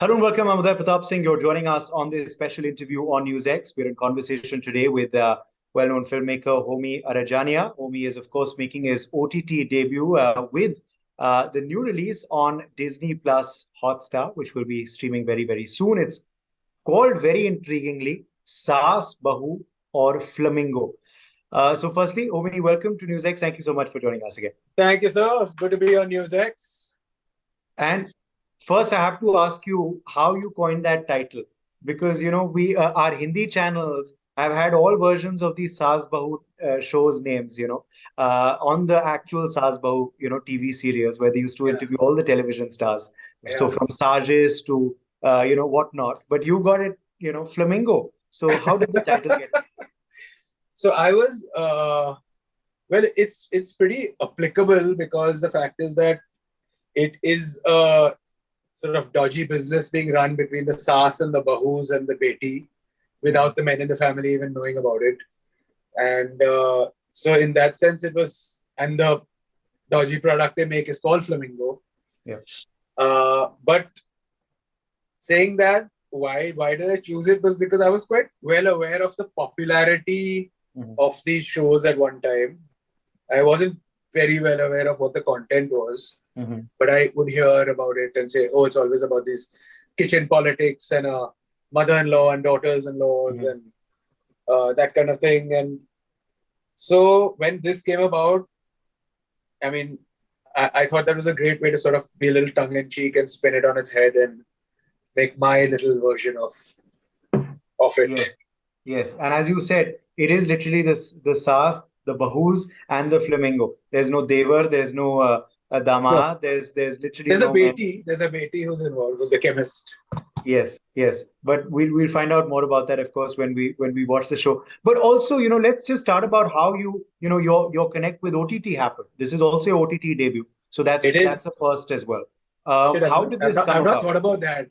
Hello and welcome. I'm Uday Pratap Singh. You're joining us on this special interview on NewsX. We're in conversation today with well-known filmmaker Homi Adajania. Homi is, of course, making his OTT debut with the new release on Disney Plus Hotstar, which will be streaming very, very soon. It's called very intriguingly Saas, Bahu, or Flamingo. So, firstly, Homi, welcome to NewsX. Thank you so much for joining us again. Thank you, sir. Good to be on NewsX. And first, I have to ask you how you coined that title because we our Hindi channels have had all versions of these Saas Bahu shows names. On the actual Saas Bahu TV serials where they used to Yeah. interview all the television stars. So Yeah. from Sajes to whatnot. But you got it Flamingo. So how did the title get? So I was well, it's pretty applicable because the fact is that it is a sort of dodgy business being run between the Saas and the Bahus and the Beti without the men in the family even knowing about it. And so in that sense, it was, and the dodgy product they make is called Flamingo. Yeah. But saying that, why did I choose it was because I was quite well aware of the popularity of these shows at one time. I wasn't very well aware of what the content was, but I would hear about it and say, oh, it's always about these kitchen politics and mother-in-law and daughters-in-laws and that kind of thing. And so when this came about, I mean, I thought that was a great way to sort of be a little tongue-in-cheek and spin it on its head and make my little version of it. Yes, yes. And as you said, it is literally the Saas, the Bahus, and the Flamingo. There's no Devar, there's no No, Dama, there's literally there's a no men. Beti who's involved, who's the chemist. Yes, yes. But we'll find out more about that, of course, when we watch the show. But also, let's just start about how your connect with OTT happened. This is also your OTT debut, so that's It that's a is. first as well. Shit, How did this come I've not about? thought about that.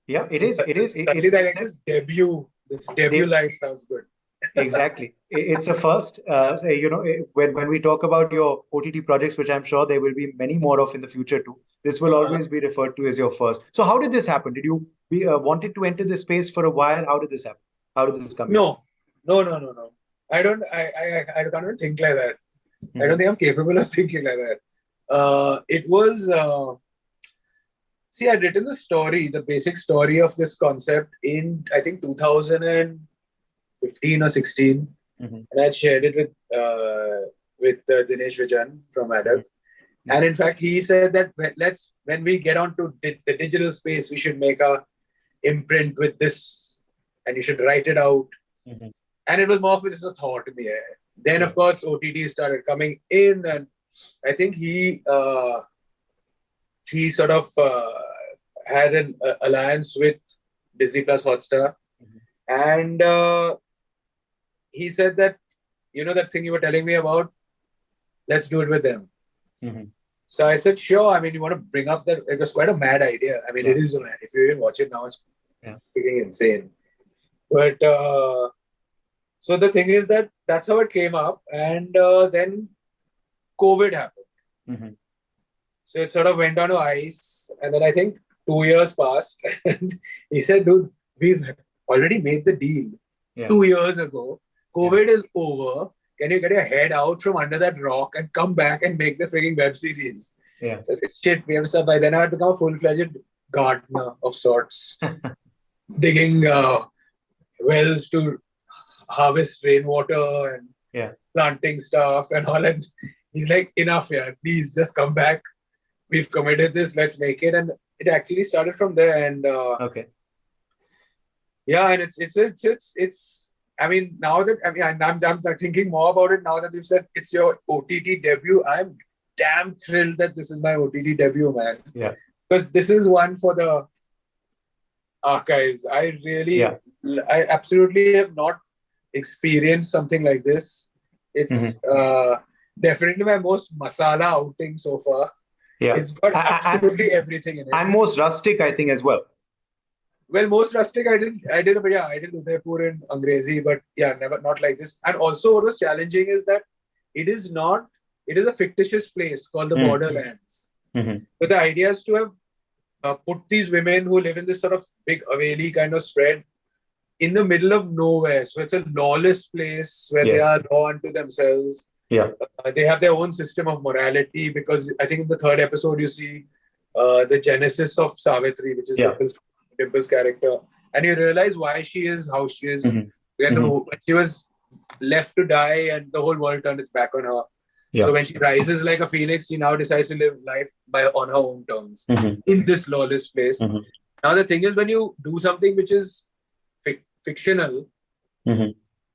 Yeah, it is. It is. Suddenly, like this debut, line sounds good. Exactly. It's a first. So, when we talk about your OTT projects, which I'm sure there will be many more of in the future too, this will always be referred to as your first. So how did this happen? Did you wanted to enter this space for a while? How did this happen? How did this come in? No. I can't even think like that. I don't think I'm capable of thinking like that. It was, see, I'd written the basic story of this concept in, I think, 2015 or 16. And I shared it with Dinesh Vijan from Adajania. And in fact, he said that when we get onto the digital space, we should make a imprint with this and you should write it out. And it was more of just a thought in the air. Then, of course, OTT started coming in, and I think he sort of had an alliance with Disney Plus Hotstar. And he said that, that thing you were telling me about, let's do it with them. So I said, sure. I mean, you want to bring up that? It was quite a mad idea. I mean, it is mad. If you even watch it now, it's freaking insane. But so the thing is that's how it came up. And then COVID happened. So it sort of went on to ice. And then I think 2 years passed. And he said, dude, we've already made the deal 2 years ago. COVID is over. Can you get your head out from under that rock and come back and make the freaking web series? Yeah. So I said, shit, we have to start. By then I had become a full-fledged gardener of sorts. Digging wells to harvest rainwater and planting stuff and all. And he's like, enough, please just come back. We've committed this, let's make it. And it actually started from there. And and it's I mean, now that I'm thinking more about it now that you've said it's your OTT debut. I'm damn thrilled that this is my OTT debut, man. Yeah. Because this is one for the archives. I absolutely have not experienced something like this. It's definitely my most masala outing so far. Yeah. It's got absolutely everything in it. And most rustic, I think, as well. Well, most rustic I did Udaipur in Angrezi, but not like this. And also what was challenging is that it is a fictitious place called the Borderlands. So the idea is to have put these women who live in this sort of big Haveli kind of spread in the middle of nowhere. So it's a lawless place where they are law unto themselves. Yeah. They have their own system of morality, because I think in the third episode you see the genesis of Savitri, which is Dimple's character, and you realize why she is how she is. When she was left to die and the whole world turned its back on her. Yeah. So when she rises like a phoenix, she now decides to live life on her own terms in this lawless place. Now the thing is, when you do something which is fictional,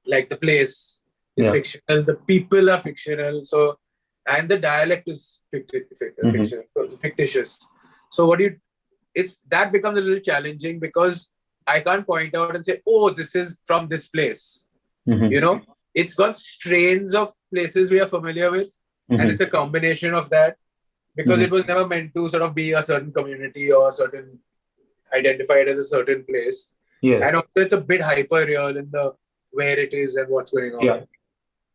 like the place is fictional, the people are fictional, so and the dialect is fictitious. So it's that becomes a little challenging, because I can't point out and say, oh, this is from this place. You know, it's got strains of places we are familiar with, and it's a combination of that, because it was never meant to sort of be a certain community or identified as a certain place. And also it's a bit hyper real in the where it is and what's going on.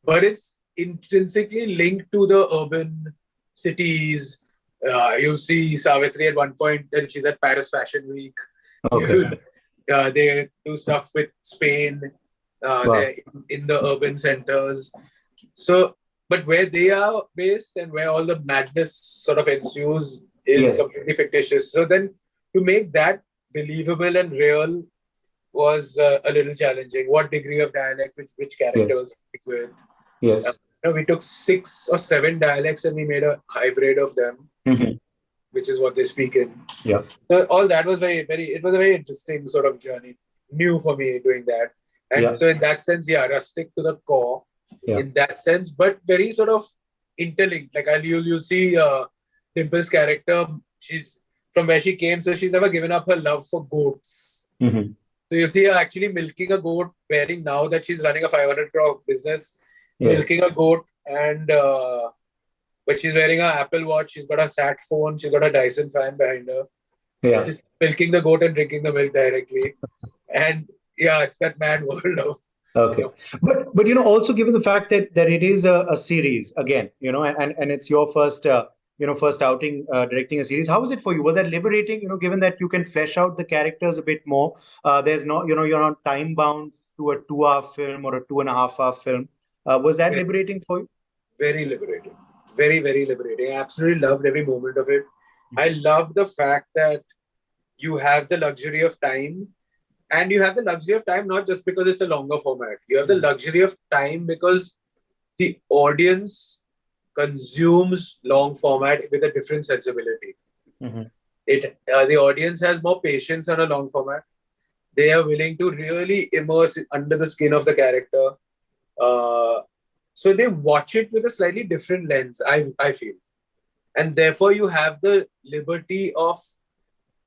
But it's intrinsically linked to the urban cities. You see Savitri at one point, and she's at Paris Fashion Week. They do stuff with Spain. They're in the urban centers. So, but where they are based and where all the madness sort of ensues is completely fictitious. So then to make that believable and real was a little challenging. What degree of dialect, which characters speak with. We took 6 or 7 dialects and we made a hybrid of them, which is what they speak in. So all that was it was a very interesting sort of journey. New for me doing that. And so in that sense, rustic to the core in that sense, but very sort of interlinked. Like you'll see Dimple's character, she's from where she came, so she's never given up her love for goats. So you see her actually milking a goat, wearing, now that she's running a 500 crore business, milking a goat, and but she's wearing an Apple Watch, she's got a sat phone, she's got a Dyson fan behind her. She's milking the goat and drinking the milk directly. And it's that mad world of but also given the fact that it is a series again, and it's your first first outing directing a series. How was it for you? Was that liberating, given that you can flesh out the characters a bit more? There's not, you're not time bound to a 2-hour film or a 2.5-hour film. Was that liberating for you? Very liberating. Very, very liberating. I absolutely loved every moment of it. I love the fact that you have the luxury of time. And you have the luxury of time not just because it's a longer format. You have the luxury of time because the audience consumes long format with a different sensibility. The audience has more patience on a long format. They are willing to really immerse under the skin of the character. So they watch it with a slightly different lens, I feel. And therefore you have the liberty of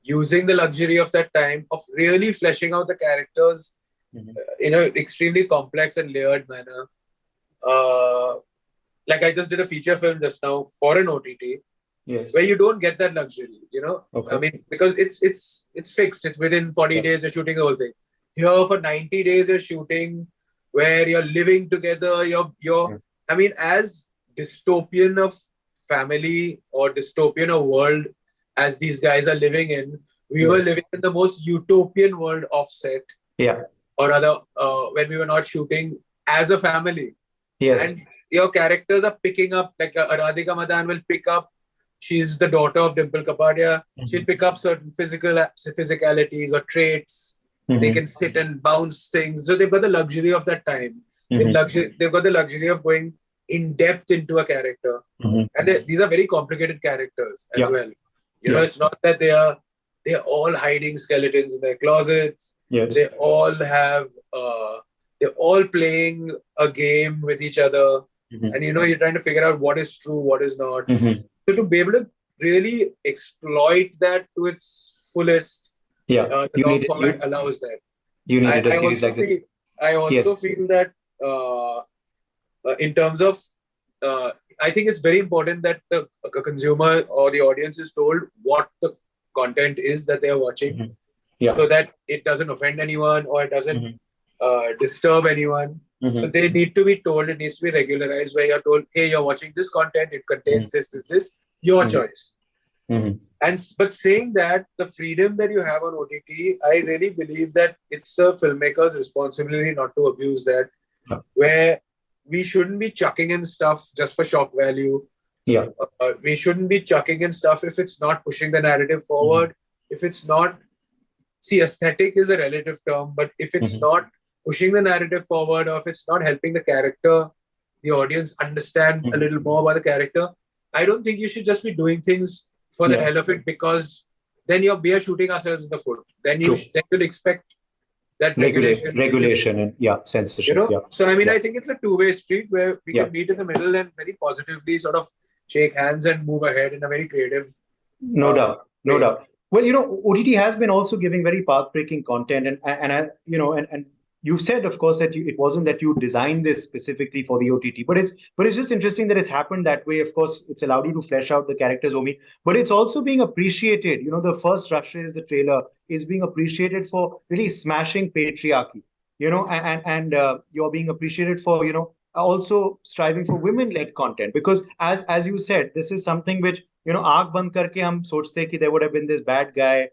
using the luxury of that time, of really fleshing out the characters in an extremely complex and layered manner. Like I just did a feature film just now for an OTT, where you don't get that luxury, I mean, because it's fixed. It's within 40 days you're shooting the whole thing. Here for 90 days you're shooting, where you're living together. I mean, as dystopian of family or dystopian of world as these guys are living in, we were living in the most utopian world offset. Or rather, when we were not shooting as a family. And your characters are picking up, like Radhika Madan will pick up, she's the daughter of Dimple Kapadia. She'll pick up certain physicalities or traits. They can sit and bounce things. So they've got the luxury of that time. They've got the luxury of going in depth into a character. And these are very complicated characters as well. It's not that they're all hiding skeletons in their closets. They all have, they're all playing a game with each other. And you're trying to figure out what is true, what is not. So to be able to really exploit that to its fullest, the long format allows that. You needed a series like this. I also feel that in terms of, I think it's very important that the consumer or the audience is told what the content is that they are watching, so that it doesn't offend anyone or it doesn't disturb anyone. So they need to be told, it needs to be regularized, where you're told, hey, you're watching this content, it contains this, your choice. But saying that, the freedom that you have on OTT, I really believe that it's a filmmaker's responsibility not to abuse that. Yeah. Where we shouldn't be chucking in stuff just for shock value. Yeah. We shouldn't be chucking in stuff if it's not pushing the narrative forward. If it's not, see, aesthetic is a relative term, but if it's not pushing the narrative forward, or if it's not helping the character, the audience understand a little more about the character, I don't think you should just be doing things for the hell of it, because then we are shooting ourselves in the foot. Then you'll expect that regulation and censorship. So I mean, I think it's a two-way street where we can meet in the middle and very positively sort of shake hands and move ahead in a very creative. No doubt. Well, OTT has been also giving very path-breaking content, and you said, of course, that it wasn't that you designed this specifically for the OTT, but it's just interesting that it's happened that way. Of course, it's allowed you to flesh out the characters, Homi, but it's also being appreciated. The first Russia is the trailer is being appreciated for really smashing patriarchy. And you're being appreciated for also striving for women-led content, because as you said, this is something which आंख बंद करके हम सोचते हैं कि there would have been this bad guy,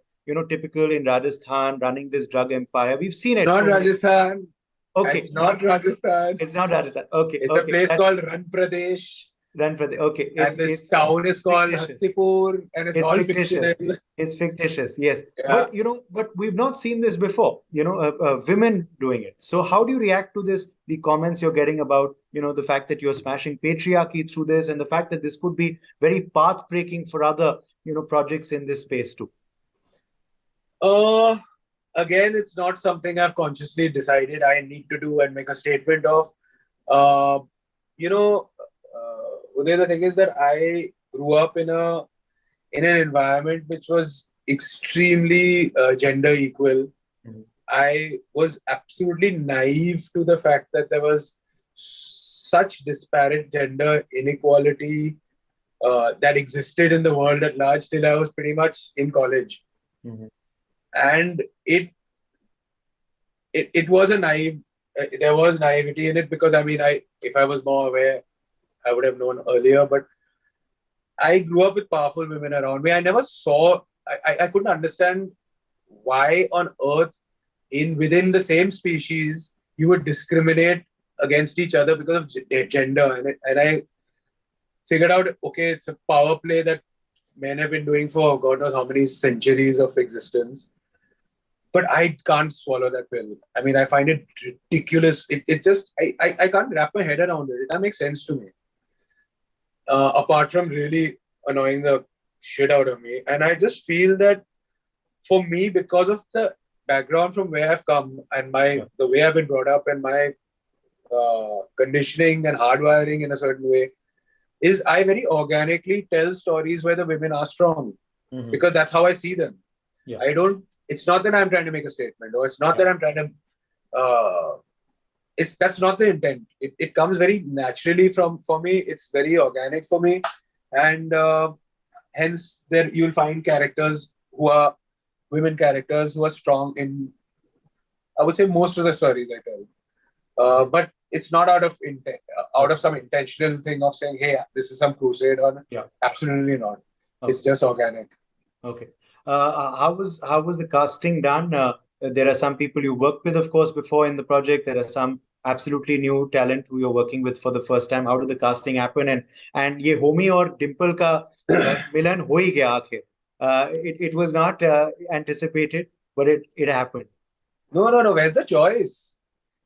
typical in Rajasthan running this drug empire. We've seen it. Not Rajasthan. Okay. It's not Rajasthan. It's not Rajasthan. Okay. It's a place called Ran Pradesh. Okay. And this town is called Hastipur, and it's all fictitious. It's fictitious, yes. Yeah. But we've not seen this before, women doing it. So how do you react to this, the comments you're getting about, the fact that you're smashing patriarchy through this, and the fact that this could be very path-breaking for other, projects in this space too? Again, it's not something I've consciously decided I need to do and make a statement of. The thing is that I grew up in an environment which was extremely gender equal. I was absolutely naive to the fact that there was such disparate gender inequality that existed in the world at large till I was pretty much in college. And it was there was naivety in it, because I mean, if I was more aware, I would have known earlier. But I grew up with powerful women around me. I never saw, I couldn't understand why on earth, within the same species, you would discriminate against each other because of gender. And I figured out, okay, it's a power play that men have been doing for God knows how many centuries of existence. But I can't swallow that pill. I mean, I find it ridiculous. It just, I can't wrap my head around it. It doesn't make sense to me. Apart from really annoying the shit out of me. And I just feel that for me, because of the background from where I've come and the way I've been brought up and my conditioning and hardwiring in a certain way, is I very organically tell stories where the women are strong. Because that's how I see them. It's not that I'm trying to make a statement, or it's not that I'm trying to that's not the intent. It comes very naturally for me. It's very organic for me, and hence there you'll find characters who are women characters who are strong in, I would say, most of the stories I tell. But it's not out of some intentional thing of saying, hey, this is some crusade on. Absolutely not. It's just organic. Okay. How was the casting done? There are some people you worked with, of course, before in the project. There are some absolutely new talent who you're working with for the first time. How did the casting happen? And ye Homi or Dimple ka milan ho hi gaya aakhir. It was not anticipated, but it happened. No. Where's the choice?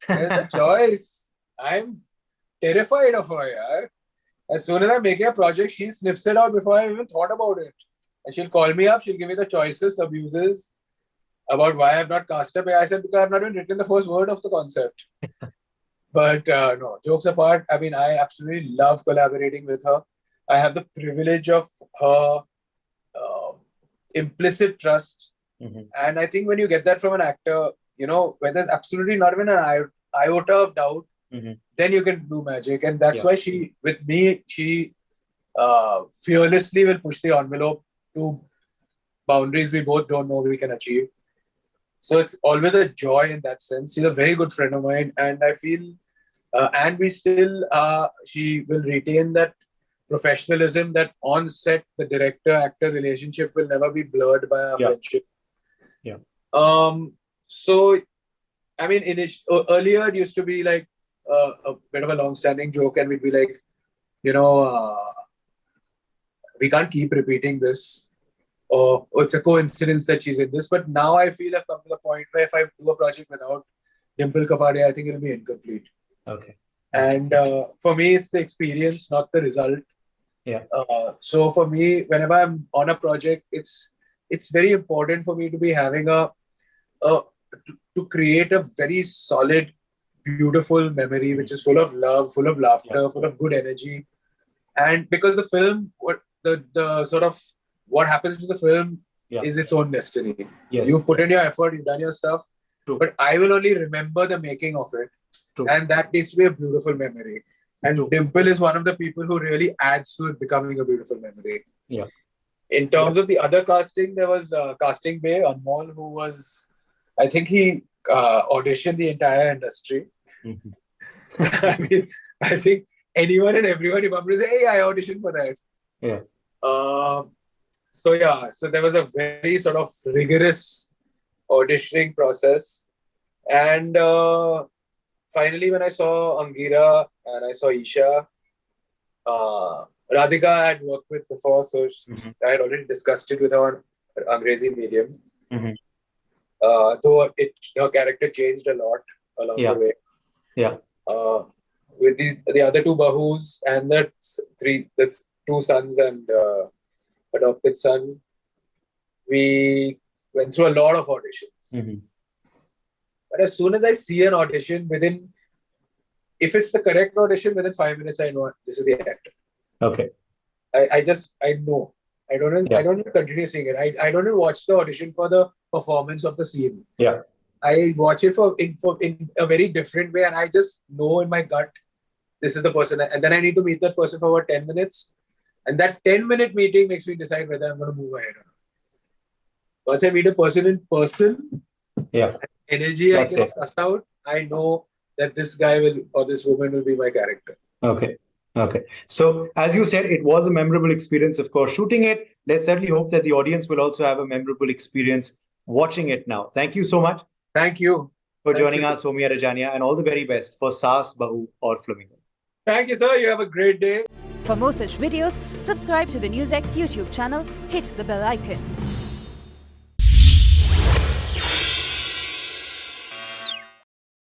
Where's the choice? I'm terrified of her, yaar. As soon as I'm making a project, she sniffs it out before I even thought about it. And she'll call me up, she'll give me the choicest abuses about why I've not cast her. I said, because I've not even written the first word of the concept. But no, jokes apart, I mean, I absolutely love collaborating with her. I have the privilege of her implicit trust. And I think when you get that from an actor, when there's absolutely not even an iota of doubt, then you can do magic. And that's why she fearlessly will push the envelope to boundaries we both don't know we can achieve. So it's always a joy in that sense. She's a very good friend of mine, and I feel, and we still, she will retain that professionalism that on set the director-actor relationship will never be blurred by our friendship. Yeah. So, I mean, earlier it used to be like a bit of a long-standing joke, and we'd be like, we can't keep repeating this, or it's a coincidence that she's in this. But now I feel I've come to the point where if I do a project without Dimple Kapadia, I think it'll be incomplete. Okay. And for me, it's the experience, not the result. Yeah. So for me, whenever I'm on a project, it's very important for me to be having to create a very solid, beautiful memory, which is full of love, full of laughter, full of good energy. And because the film, the sort of what happens to the film is its own destiny. Yes. You've put in your effort, you've done your stuff, True. but I will only remember the making of it. True. And that needs to be a beautiful memory. And True. Dimple is one of the people who really adds to it becoming a beautiful memory. Yeah. In terms of the other casting, there was Casting Bay, Anmol, who was, I think he auditioned the entire industry. Mm-hmm. I mean, I think anyone and everyone, if I'm to say, hey, I auditioned for that. Yeah. So there was a very sort of rigorous auditioning process. And finally, when I saw Angira and I saw Isha, Radhika I had worked with before, so I had already discussed it with her on Angrezi medium. Mm-hmm. Though her character changed a lot along the way. Yeah. With the other two Bahus and the two sons and adopted son, we went through a lot of auditions. Mm-hmm. But as soon as I see an audition, if it's the correct audition, within 5 minutes, I know this is the actor. Okay. I know. I don't even continue seeing it. I don't even watch the audition for the performance of the scene. Yeah. I watch it in a very different way, and I just know in my gut, this is the person. And then I need to meet that person for about 10 minutes. And that 10-minute meeting makes me decide whether I'm going to move ahead or not. Once I meet a person in person, energy I can suss out, I know that this guy or this woman will be my character. Okay. So, as you said, it was a memorable experience, of course, shooting it. Let's certainly hope that the audience will also have a memorable experience watching it now. Thank you so much. Thank you for joining us, Homi Adajania, and all the very best for Saas, Bahu, or Flamingo. Thank you, sir. You have a great day. For more such videos, subscribe to the NewsX YouTube channel, hit the bell icon.